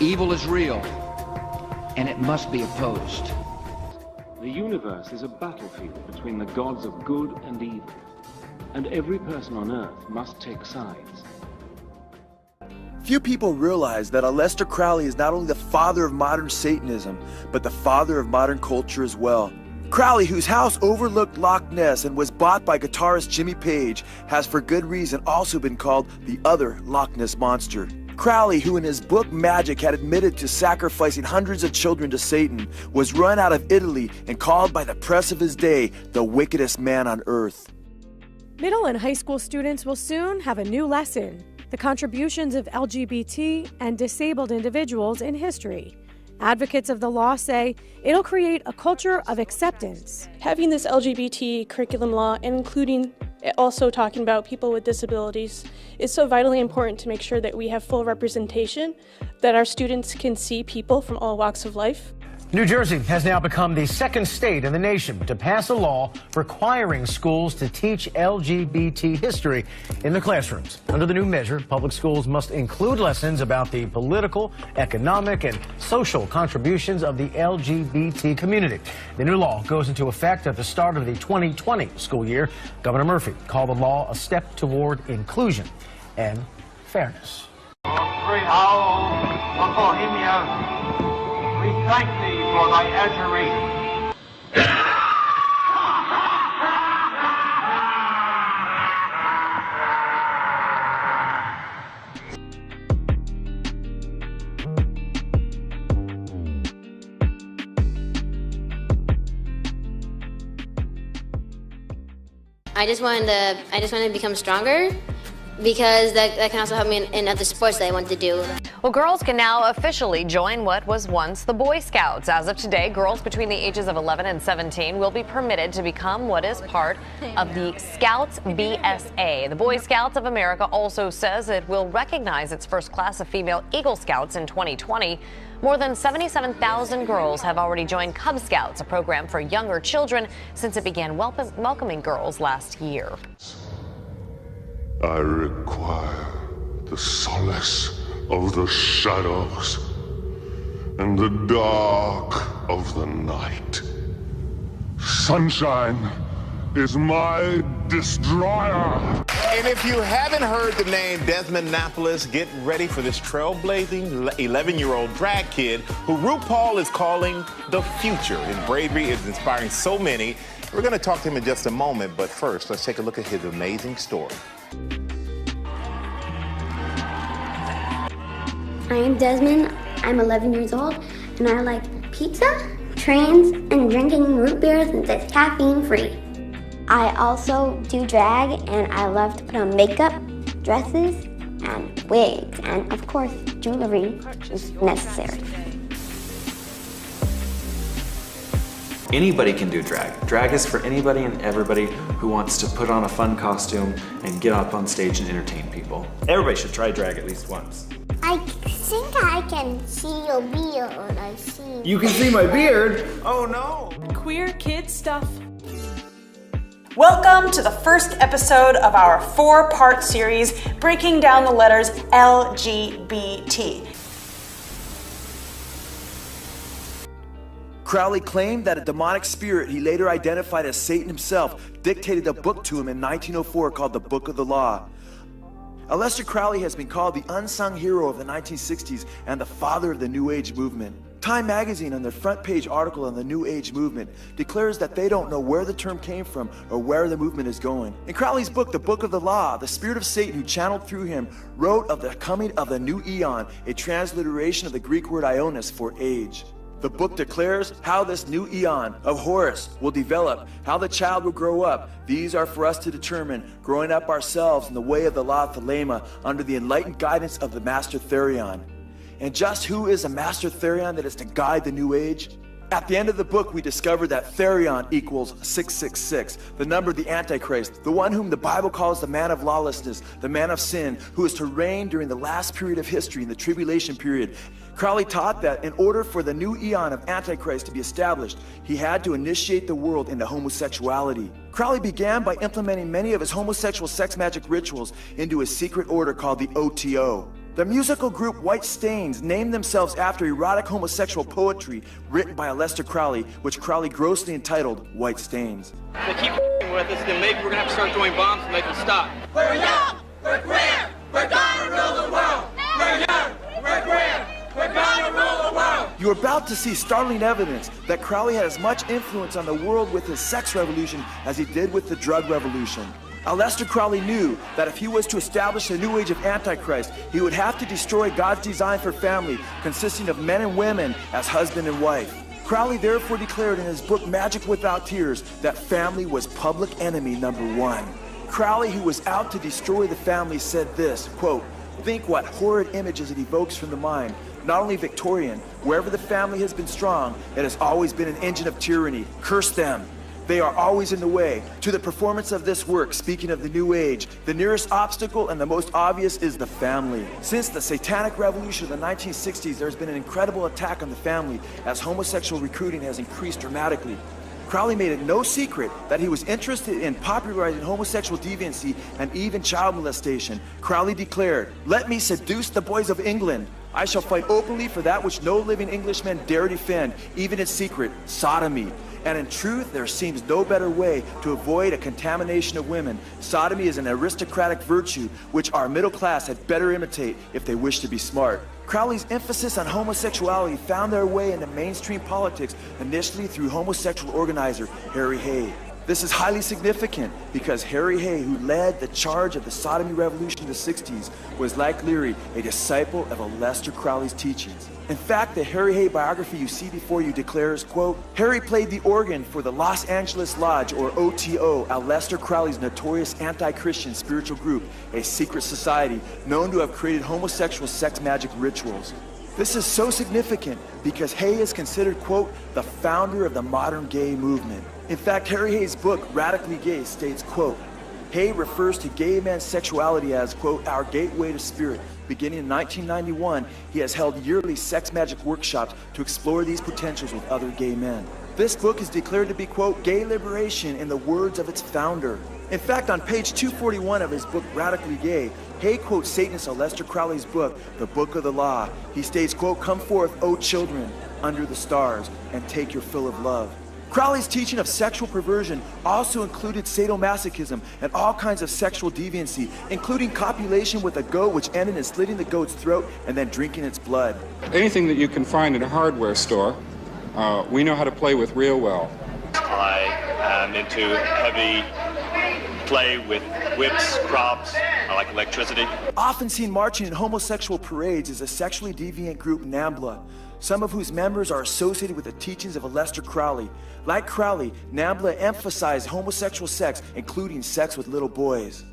Evil is real, and it must be opposed. The universe is a battlefield between the gods of good and evil, and every person on Earth must take sides. Few people realize that Aleister Crowley is not only the father of modern Satanism, but the father of modern culture as well. Crowley, whose house overlooked Loch Ness and was bought by guitarist Jimmy Page, has for good reason also been called the other Loch Ness Monster. Crowley, who in his book Magic had admitted to sacrificing hundreds of children to Satan, was run out of Italy and called by the press of his day the wickedest man on earth. Middle and high school students will soon have a new lesson: the contributions of LGBT and disabled individuals in history. Advocates of the law say it'll create a culture of acceptance. Having this LGBT curriculum law, and including also talking about people with disabilities, is so vitally important to make sure that we have full representation, that our students can see people from all walks of life. New Jersey has now become the second state in the nation to pass a law requiring schools to teach LGBT history in the classrooms. Under the new measure, public schools must include lessons about the political, economic, and social contributions of the LGBT community. The new law goes into effect at the start of the 2020 school year. Governor Murphy called the law a step toward inclusion and fairness. We thank thee for thy adjuration. I just wanted to become stronger, because that can also help me in other sports that I want to do. Well, girls can now officially join what was once the Boy Scouts. As of today, girls between the ages of 11 and 17 will be permitted to become what is part of the Scouts BSA. The Boy Scouts of America also says it will recognize its first class of female Eagle Scouts in 2020. More than 77,000 girls have already joined Cub Scouts, a program for younger children, since it began welcoming girls last year. I require the solace of the shadows and the dark of the night. Sunshine is my destroyer. And if you haven't heard the name Desmond Napolis, get ready for this trailblazing 11-year-old drag kid who RuPaul is calling the future. His bravery is inspiring so many. We're going to talk to him in just a moment, but first, let's take a look at his amazing story. I am Desmond, I'm 11 years old, and I like pizza, trains, and drinking root beer since it's caffeine-free. I also do drag, and I love to put on makeup, dresses, and wigs, and of course, jewelry is necessary. Anybody can do drag. Drag is for anybody and everybody who wants to put on a fun costume and get up on stage and entertain people. Everybody should try drag at least once. I think I can see your beard. I see. You can see my beard? Oh no! Queer kid stuff. Welcome to the first episode of our 4-part series breaking down the letters LGBT. Crowley claimed that a demonic spirit he later identified as Satan himself dictated a book to him in 1904 called the Book of the Law. Aleister Crowley has been called the unsung hero of the 1960s and the father of the New Age movement. Time magazine, on their front page article on the New Age movement, declares that they don't know where the term came from or where the movement is going. In Crowley's book, The Book of the Law, the spirit of Satan who channeled through him wrote of the coming of the new eon, a transliteration of the Greek word ionis for age. The book declares how this new eon of Horus will develop, how the child will grow up. These are for us to determine, growing up ourselves in the way of the law of Thelema under the enlightened guidance of the Master Therion. And just who is a Master Therion that is to guide the new age? At the end of the book, we discover that Therion equals 666, the number of the Antichrist, the one whom the Bible calls the man of lawlessness, the man of sin, who is to reign during the last period of history, in the tribulation period. Crowley taught that in order for the new eon of Antichrist to be established, he had to initiate the world into homosexuality. Crowley began by implementing many of his homosexual sex magic rituals into a secret order called the OTO. The musical group White Stains named themselves after erotic homosexual poetry written by Aleister Crowley, which Crowley grossly entitled White Stains. If they keep with us, then maybe we're gonna have to start throwing bombs to make them stop. We're young, we're queer, we're gonna rule the world. We're young, we're queer, we're gonna rule the world. You're about to see startling evidence that Crowley had as much influence on the world with his sex revolution as he did with the drug revolution. Aleister Crowley knew that if he was to establish a new age of Antichrist, he would have to destroy God's design for family, consisting of men and women as husband and wife. Crowley therefore declared in his book Magic Without Tears that family was public enemy number one. Crowley, who was out to destroy the family, said this, quote, "Think what horrid images it evokes from the mind. Not only Victorian, wherever the family has been strong, it has always been an engine of tyranny. Curse them. They are always in the way. To the performance of this work, speaking of the New Age, the nearest obstacle and the most obvious is the family. Since the satanic revolution of the 1960s, there's been an incredible attack on the family as homosexual recruiting has increased dramatically. Crowley made it no secret that he was interested in popularizing homosexual deviancy and even child molestation. Crowley declared, "Let me seduce the boys of England. I shall fight openly for that which no living Englishman dare defend, even in secret, sodomy. And in truth, there seems no better way to avoid a contamination of women. Sodomy is an aristocratic virtue which our middle class had better imitate if they wish to be smart." Crowley's emphasis on homosexuality found their way into mainstream politics initially through homosexual organizer Harry Hay. This is highly significant because Harry Hay, who led the charge of the sodomy revolution in the 60s, was, like Leary, a disciple of Aleister Crowley's teachings. In fact, the Harry Hay biography you see before you declares, quote, "Harry played the organ for the Los Angeles Lodge, or OTO, Aleister Crowley's notorious anti-Christian spiritual group, a secret society known to have created homosexual sex magic rituals." This is so significant because Hay is considered, quote, "the founder of the modern gay movement." In fact, Harry Hay's book, Radically Gay, states, quote, Hay refers to gay men's sexuality as, quote, "our gateway to spirit." Beginning in 1991, he has held yearly sex magic workshops to explore these potentials with other gay men. This book is declared to be, quote, "gay liberation" in the words of its founder. In fact, on page 241 of his book, Radically Gay, Hay quotes Satanist Aleister Crowley's book, The Book of the Law. He states, quote, "Come forth, O children, under the stars, and take your fill of love." Crowley's teaching of sexual perversion also included sadomasochism and all kinds of sexual deviancy, including copulation with a goat, which ended in slitting the goat's throat and then drinking its blood. Anything that you can find in a hardware store, we know how to play with real well. I am into heavy play with whips, props. I like electricity. Often seen marching in homosexual parades is a sexually deviant group, NAMBLA, some of whose members are associated with the teachings of Aleister Crowley. Like Crowley, NAMBLA emphasized homosexual sex, including sex with little boys.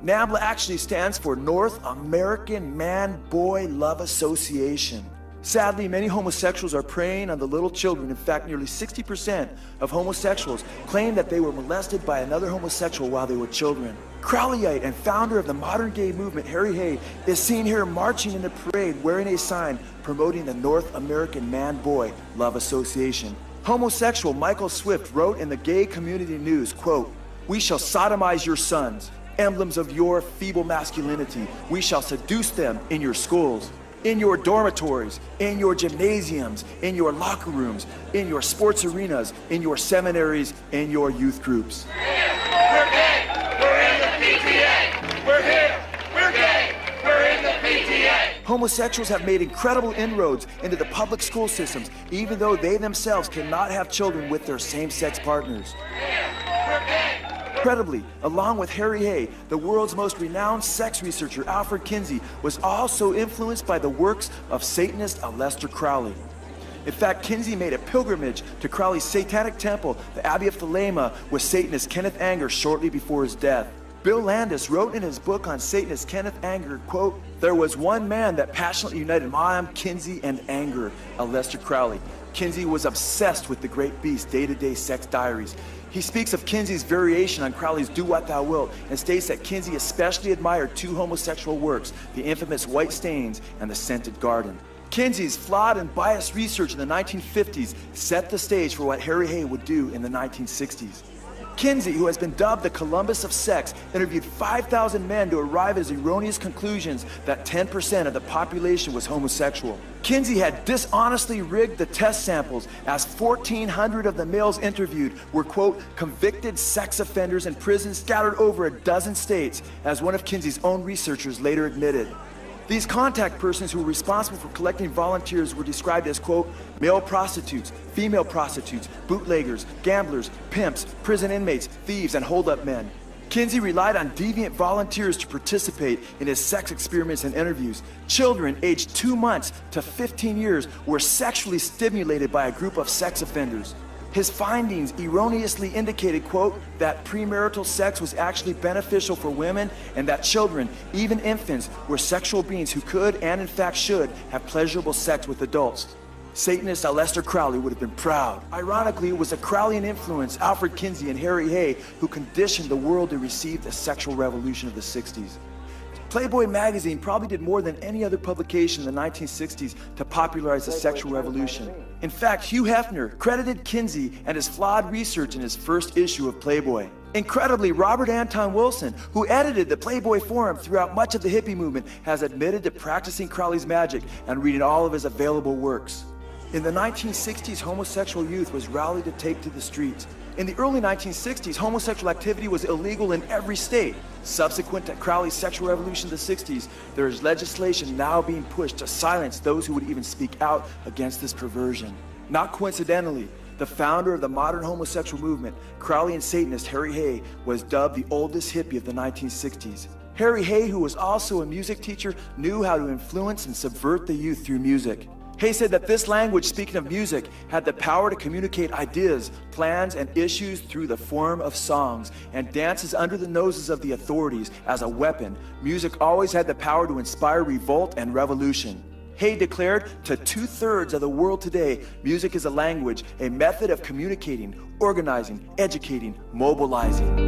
NAMBLA actually stands for North American Man-Boy Love Association. Sadly, many homosexuals are preying on the little children. In fact, nearly 60% of homosexuals claim that they were molested by another homosexual while they were children. Crowleyite and founder of the modern gay movement, Harry Hay, is seen here marching in a parade wearing a sign promoting the North American Man-Boy Love Association. Homosexual Michael Swift wrote in the Gay Community News, quote, "We shall sodomize your sons, emblems of your feeble masculinity. We shall seduce them in your schools, in your dormitories, in your gymnasiums, in your locker rooms, in your sports arenas, in your seminaries, in your youth groups." We're gay, we're in the PTA. We're here, we're gay, we're in the PTA. Homosexuals have made incredible inroads into the public school systems, even though they themselves cannot have children with their same-sex partners. Incredibly, along with Harry Hay, the world's most renowned sex researcher, Alfred Kinsey, was also influenced by the works of Satanist Aleister Crowley. In fact, Kinsey made a pilgrimage to Crowley's satanic temple, the Abbey of Thelema, with Satanist Kenneth Anger shortly before his death. Bill Landis wrote in his book on Satanist Kenneth Anger, quote, "There was one man that passionately united Mom, Kinsey, and Anger, Aleister Crowley. Kinsey was obsessed with the great beast, day-to-day sex diaries. He speaks of Kinsey's variation on Crowley's Do What Thou Wilt and states that Kinsey especially admired two homosexual works, the infamous White Stains and the Scented Garden. Kinsey's flawed and biased research in the 1950s set the stage for what Harry Hay would do in the 1960s. Kinsey, who has been dubbed the Columbus of sex, interviewed 5,000 men to arrive at his erroneous conclusions that 10% of the population was homosexual. Kinsey had dishonestly rigged the test samples, as 1,400 of the males interviewed were, quote, convicted sex offenders in prisons scattered over a dozen states, as one of Kinsey's own researchers later admitted. These contact persons who were responsible for collecting volunteers were described as, quote, male prostitutes, female prostitutes, bootleggers, gamblers, pimps, prison inmates, thieves, and hold-up men. Kinsey relied on deviant volunteers to participate in his sex experiments and interviews. Children aged 2 months to 15 years were sexually stimulated by a group of sex offenders. His findings erroneously indicated, quote, that premarital sex was actually beneficial for women and that children, even infants, were sexual beings who could and in fact should have pleasurable sex with adults. Satanist Aleister Crowley would have been proud. Ironically, it was a Crowleyan influence, Alfred Kinsey and Harry Hay, who conditioned the world to receive the sexual revolution of the 60s. Playboy magazine probably did more than any other publication in the 1960s to popularize the sexual revolution. In fact, Hugh Hefner credited Kinsey and his flawed research in his first issue of Playboy. Incredibly, Robert Anton Wilson, who edited the Playboy forum throughout much of the hippie movement, has admitted to practicing Crowley's magic and reading all of his available works. In the 1960s, homosexual youth was rallied to take to the streets. In the early 1960s, homosexual activity was illegal in every state. Subsequent to Crowley's sexual revolution of the 60s, there is legislation now being pushed to silence those who would even speak out against this perversion. Not coincidentally, the founder of the modern homosexual movement, Crowleyan Satanist Harry Hay, was dubbed the oldest hippie of the 1960s. Harry Hay, who was also a music teacher, knew how to influence and subvert the youth through music. Hay said that this language, speaking of music, had the power to communicate ideas, plans, and issues through the form of songs and dances under the noses of the authorities as a weapon. Music always had the power to inspire revolt and revolution. Hay declared to 2/3 of the world today, music is a language, a method of communicating, organizing, educating, mobilizing.